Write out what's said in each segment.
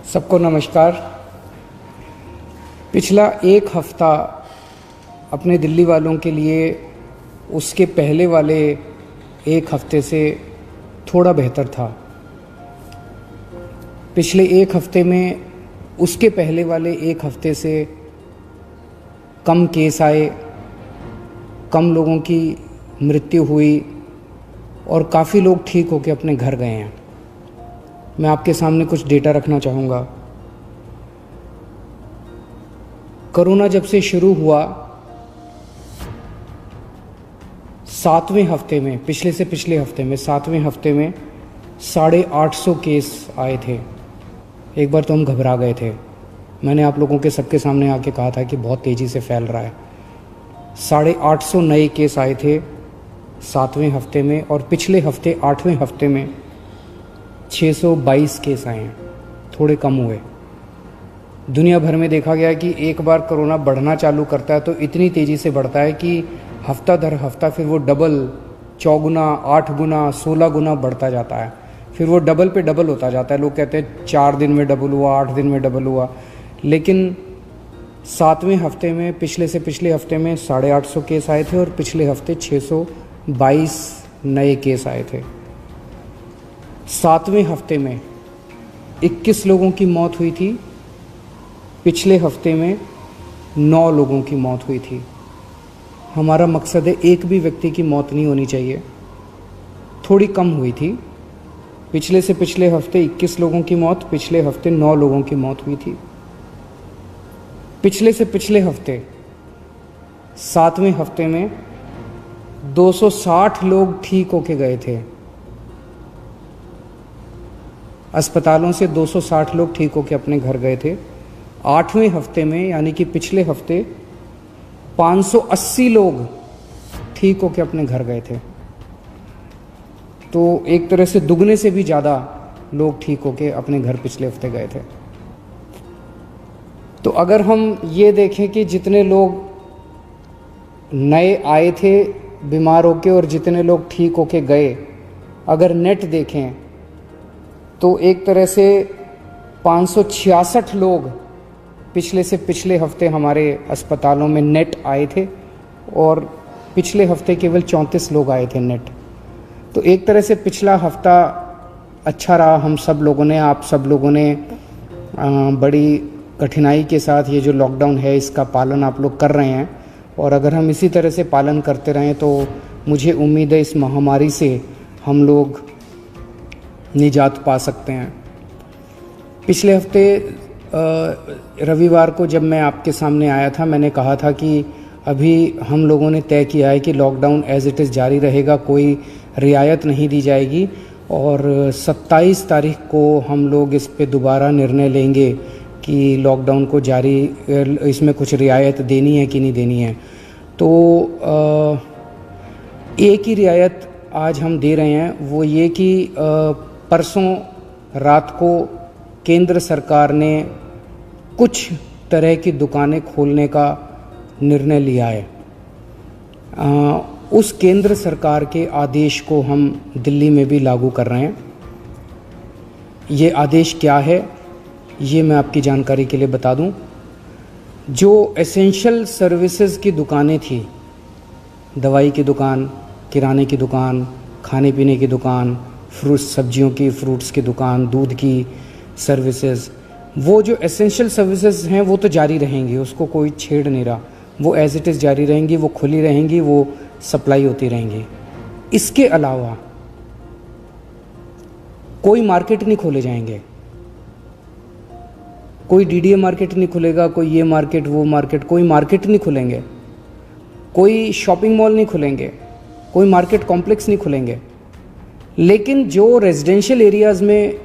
सबको नमस्कार। पिछला एक हफ़्ता अपने दिल्ली वालों के लिए उसके पहले वाले एक हफ़्ते से थोड़ा बेहतर था। पिछले एक हफ़्ते में उसके पहले वाले एक हफ़्ते से कम केस आए, कम लोगों की मृत्यु हुई और काफ़ी लोग ठीक होकर अपने घर गए हैं। मैं आपके सामने कुछ डेटा रखना चाहूँगा। कोरोना जब से शुरू हुआ, 7वें हफ्ते में, पिछले हफ्ते में 7वें हफ्ते में 850 केस आए थे। एक बार तो हम घबरा गए थे। मैंने आप लोगों के सबके सामने आके कहा था कि बहुत तेज़ी से फैल रहा है। 850 नए केस आए थे 7वें हफ्ते में, और पिछले हफ्ते 8वें हफ्ते में 622 केस आए हैं, थोड़े कम हुए। दुनिया भर में देखा गया कि एक बार कोरोना बढ़ना चालू करता है तो इतनी तेज़ी से बढ़ता है कि हफ्ता दर हफ्ता फिर वो डबल, चौगुना, 8 गुना, 16 गुना बढ़ता जाता है। फिर वो डबल पे डबल होता जाता है। लोग कहते हैं 4 दिन में डबल हुआ, 8 दिन में डबल हुआ, लेकिन 7वें हफ्ते में पिछले हफ्ते में 850 केस आए थे और पिछले हफ्ते 622 नए केस आए थे। 7वें हफ्ते में 21 लोगों की मौत हुई थी, पिछले हफ्ते में 9 लोगों की मौत हुई थी। हमारा मकसद है एक भी व्यक्ति की मौत नहीं होनी चाहिए। थोड़ी कम हुई थी। पिछले से पिछले हफ्ते 21 लोगों की मौत, पिछले हफ्ते 9 लोगों की मौत हुई थी। पिछले से पिछले हफ्ते 7वें हफ्ते में 260 लोग ठीक होके गए थे। अस्पतालों से 260 लोग ठीक होकर अपने घर गए थे। 8वें हफ्ते में, यानी कि पिछले हफ्ते, 580 लोग ठीक होकर अपने घर गए थे। तो एक तरह से दुगने से भी ज़्यादा लोग ठीक होकर अपने घर पिछले हफ्ते गए थे। तो अगर हम ये देखें कि जितने लोग नए आए थे बीमार होके और जितने लोग ठीक होके गए, अगर नेट देखें तो एक तरह से 566 लोग पिछले से पिछले हफ्ते हमारे अस्पतालों में नेट आए थे और पिछले हफ्ते केवल 34 लोग आए थे नेट। तो एक तरह से पिछला हफ्ता अच्छा रहा। हम सब लोगों ने, आप सब लोगों ने बड़ी कठिनाई के साथ ये जो लॉकडाउन है इसका पालन आप लोग कर रहे हैं, और अगर हम इसी तरह से पालन करते रहें तो मुझे उम्मीद है इस महामारी से हम लोग निजात पा सकते हैं। पिछले हफ्ते रविवार को जब मैं आपके सामने आया था, मैंने कहा था कि अभी हम लोगों ने तय किया है कि लॉकडाउन एज इट इज़ जारी रहेगा, कोई रियायत नहीं दी जाएगी, और 27 तारीख को हम लोग इस पे दोबारा निर्णय लेंगे कि लॉकडाउन को जारी, इसमें कुछ रियायत देनी है कि नहीं देनी है। तो एक ही रियायत आज हम दे रहे हैं, वो ये कि परसों रात को केंद्र सरकार ने कुछ तरह की दुकानें खोलने का निर्णय लिया है। उस केंद्र सरकार के आदेश को हम दिल्ली में भी लागू कर रहे हैं। ये आदेश क्या है ये मैं आपकी जानकारी के लिए बता दूं। जो एसेंशियल सर्विसेज की दुकानें थी, दवाई की दुकान, किराने की दुकान, खाने पीने की दुकान, सब्जियों की, फ्रूट्स की दुकान, दूध की सर्विसेज, वो जो एसेंशियल सर्विसेज हैं वो तो जारी रहेंगी, उसको कोई छेड़ नहीं रहा। वो एज इट इज़ जारी रहेंगी, वो खुली रहेंगी, वो सप्लाई होती रहेंगी। इसके अलावा कोई मार्केट नहीं खोले जाएंगे। कोई डीडीए मार्केट नहीं खुलेगा, कोई ये मार्केट वो मार्केट, कोई मार्केट नहीं खुलेंगे, कोई शॉपिंग मॉल नहीं खुलेंगे, कोई मार्केट कॉम्प्लेक्स नहीं खुलेंगे। लेकिन जो रेजिडेंशियल एरियाज़ में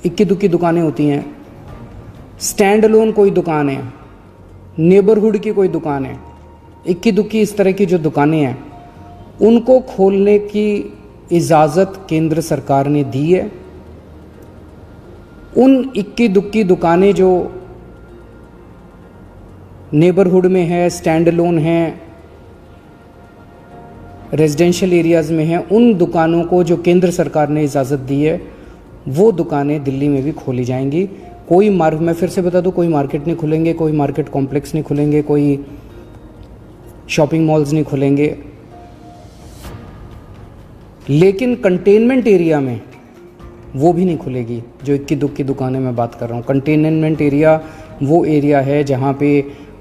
इक्की दुक्की दुकानें होती हैं, स्टैंड अलोन कोई दुकान है, नेबरहुड की कोई दुकान है, इक्की दुक्की इस तरह की जो दुकानें हैं, उनको खोलने की इजाज़त केंद्र सरकार ने दी है। उन इक्की दुक्की दुकानें जो नेबरहुड में है, स्टैंड अलोन हैं, रेजिडेंशियल एरियाज़ में हैं, उन दुकानों को जो केंद्र सरकार ने इजाज़त दी है वो दुकानें दिल्ली में भी खोली जाएंगी। कोई मैं फिर से बता दूं, कोई मार्केट नहीं खुलेंगे, कोई मार्केट कॉम्प्लेक्स नहीं खुलेंगे, कोई शॉपिंग मॉल्स नहीं खुलेंगे, लेकिन कंटेनमेंट एरिया में वो भी नहीं खुलेगी। जो इक्की दुक्की दुकानें मैं बात कर रहा हूँ, कंटेनमेंट एरिया वो एरिया है जहाँ पे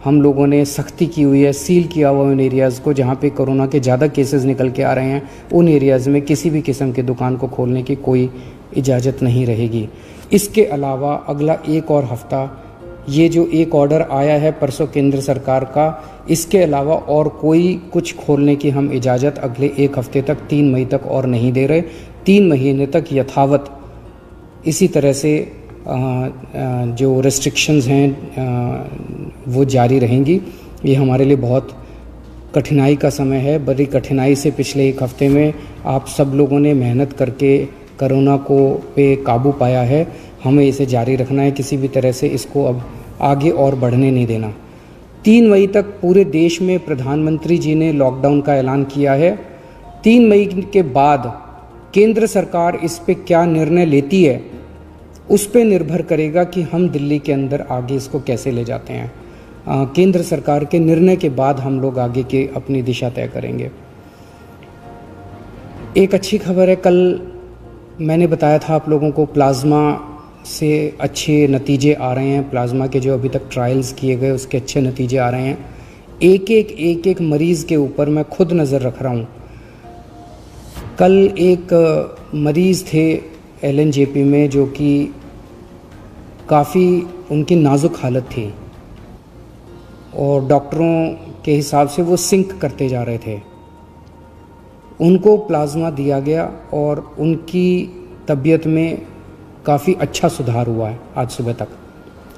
हम लोगों ने सख्ती की हुई है, सील किया हुआ उन एरियाज़ को जहाँ पे कोरोना के ज़्यादा केसेस निकल के आ रहे हैं। उन एरियाज़ में किसी भी किस्म की दुकान को खोलने की कोई इजाज़त नहीं रहेगी। इसके अलावा अगला एक और हफ़्ता, ये जो एक ऑर्डर आया है परसों केंद्र सरकार का, इसके अलावा और कोई कुछ खोलने की हम इजाज़त अगले एक हफ़्ते तक, 3 मई तक और नहीं दे रहे। 3 महीने तक यथावत इसी तरह से जो रेस्ट्रिक्शंस हैं वो जारी रहेंगी। ये हमारे लिए बहुत कठिनाई का समय है। बड़ी कठिनाई से पिछले एक हफ़्ते में आप सब लोगों ने मेहनत करके कोरोना को पे काबू पाया है। हमें इसे जारी रखना है, किसी भी तरह से इसको अब आगे और बढ़ने नहीं देना। 3 मई तक पूरे देश में प्रधानमंत्री जी ने लॉकडाउन का ऐलान किया है। 3 मई के बाद केंद्र सरकार इस पे क्या निर्णय लेती है, उस पे निर्भर करेगा कि हम दिल्ली के अंदर आगे इसको कैसे ले जाते हैं। केंद्र सरकार के निर्णय के बाद हम लोग आगे के अपनी दिशा तय करेंगे। एक अच्छी खबर है, कल मैंने बताया था आप लोगों को, प्लाज्मा से अच्छे नतीजे आ रहे हैं। प्लाज्मा के जो अभी तक ट्रायल्स किए गए उसके अच्छे नतीजे आ रहे हैं। एक एक मरीज़ के ऊपर मैं खुद नज़र रख रहा हूँ। कल एक मरीज़ थे LNJP में जो कि काफ़ी उनकी नाजुक हालत थी और डॉक्टरों के हिसाब से वो सिंक करते जा रहे थे। उनको प्लाज्मा दिया गया और उनकी तबीयत में काफ़ी अच्छा सुधार हुआ है। आज सुबह तक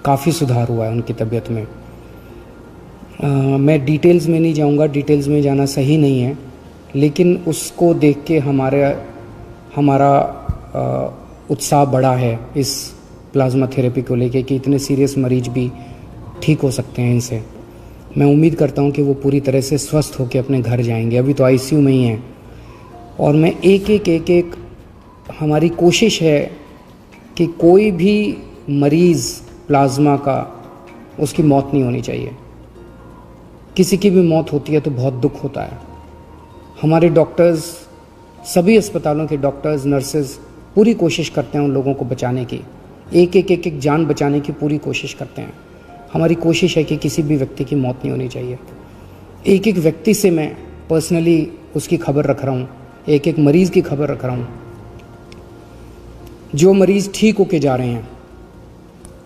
काफ़ी सुधार हुआ है उनकी तबीयत में। मैं डिटेल्स में नहीं जाऊंगा, डिटेल्स में जाना सही नहीं है, लेकिन उसको देख के हमारा उत्साह बढ़ा है इस प्लाज्मा थेरेपी को लेके कि इतने सीरियस मरीज भी ठीक हो सकते हैं इनसे। मैं उम्मीद करता हूं कि वो पूरी तरह से स्वस्थ होकर अपने घर जाएंगे। अभी तो ICU में ही हैं और मैं एक हमारी कोशिश है कि कोई भी मरीज़ प्लाज्मा का, उसकी मौत नहीं होनी चाहिए। किसी की भी मौत होती है तो बहुत दुख होता है। हमारे डॉक्टर्स, सभी अस्पतालों के डॉक्टर्स, नर्सेज पूरी कोशिश करते हैं उन लोगों को बचाने की, एक जान बचाने की पूरी कोशिश करते हैं। हमारी कोशिश है कि किसी भी व्यक्ति की मौत नहीं होनी चाहिए। एक व्यक्ति से मैं पर्सनली उसकी खबर रख रहा हूँ, एक मरीज़ की खबर रख रहा हूँ। जो मरीज़ ठीक होके जा रहे हैं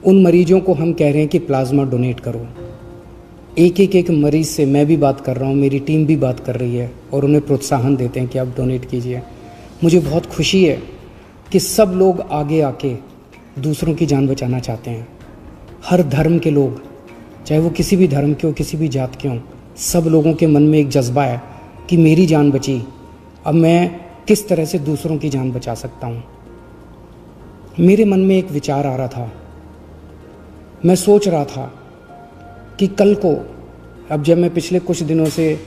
उन मरीजों को हम कह रहे हैं कि प्लाज्मा डोनेट करो। एक मरीज़ से मैं भी बात कर रहा हूँ, मेरी टीम भी बात कर रही है और उन्हें प्रोत्साहन देते हैं कि आप डोनेट कीजिए। मुझे बहुत खुशी है कि सब लोग आगे आके दूसरों की जान बचाना चाहते हैं। हर धर्म के लोग, चाहे वो किसी भी धर्म के हो, किसी भी जात के हों, सब लोगों के मन में एक जज्बा है कि मेरी जान बची, अब मैं किस तरह से दूसरों की जान बचा सकता हूँ। मेरे मन में एक विचार आ रहा था, मैं सोच रहा था कि कल को, अब जब मैं पिछले कुछ दिनों से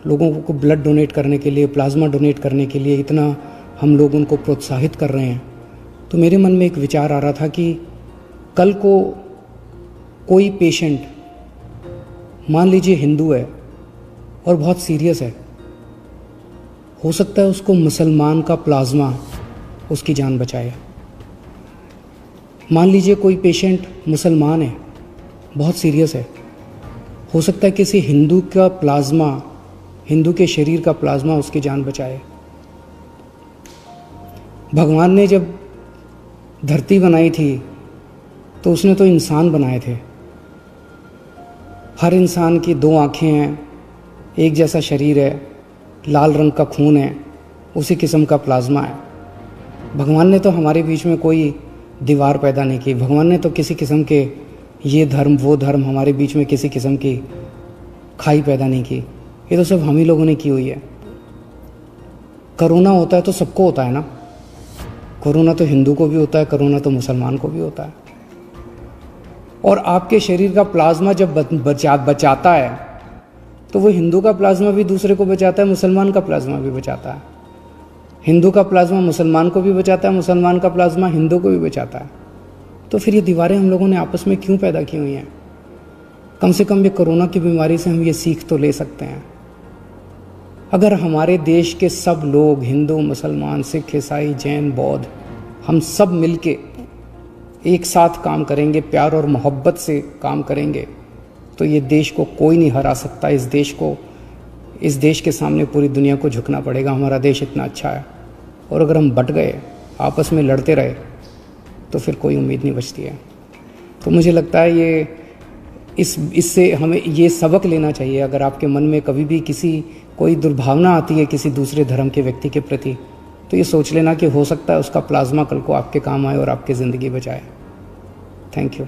लोगों को ब्लड डोनेट करने के लिए, प्लाज्मा डोनेट करने के लिए इतना हम लोग उनको प्रोत्साहित कर रहे हैं, तो मेरे मन में एक विचार आ रहा था कि कल को कोई पेशेंट, मान लीजिए हिंदू है और बहुत सीरियस है, हो सकता है उसको मुसलमान का प्लाज्मा उसकी जान बचाए। मान लीजिए कोई पेशेंट मुसलमान है, बहुत सीरियस है, हो सकता है किसी हिंदू का प्लाज्मा, हिंदू के शरीर का प्लाज्मा उसकी जान बचाए। भगवान ने जब धरती बनाई थी तो उसने तो इंसान बनाए थे। हर इंसान की 2 आँखें हैं, एक जैसा शरीर है, लाल रंग का खून है, उसी किस्म का प्लाज्मा है। भगवान ने तो हमारे बीच में कोई दीवार पैदा नहीं की। भगवान ने तो किसी किस्म के ये धर्म वो धर्म हमारे बीच में किसी किस्म की खाई पैदा नहीं की। ये तो सब हम ही लोगों ने की हुई है। कोरोना होता है तो सबको होता है ना। कोरोना तो हिंदू को भी होता है, कोरोना तो मुसलमान को भी होता है। और आपके शरीर का प्लाज्मा जब बचाता है तो वो हिंदू का प्लाज्मा भी दूसरे को बचाता है, मुसलमान का प्लाज्मा भी बचाता है। हिंदू का प्लाज्मा मुसलमान को भी बचाता है, मुसलमान का प्लाज्मा हिंदू को भी बचाता है। तो फिर ये दीवारें हम लोगों ने आपस में क्यों पैदा की हुई हैं? कम से कम ये कोरोना की बीमारी से हम ये सीख तो ले सकते हैं। अगर हमारे देश के सब लोग, हिंदू, मुसलमान, सिख, ईसाई, जैन, बौद्ध, हम सब मिलके एक साथ काम करेंगे, प्यार और मोहब्बत से काम करेंगे, तो ये देश को कोई नहीं हरा सकता। इस देश के सामने पूरी दुनिया को झुकना पड़ेगा। हमारा देश इतना अच्छा है। और अगर हम बट गए, आपस में लड़ते रहे, तो फिर कोई उम्मीद नहीं बचती है। तो मुझे लगता है इससे हमें ये सबक लेना चाहिए। अगर आपके मन में कभी भी कोई दुर्भावना आती है किसी दूसरे धर्म के व्यक्ति के प्रति, तो ये सोच लेना कि हो सकता है उसका प्लाज्मा कल को आपके काम आए और आपकी ज़िंदगी बचाए। Thank you.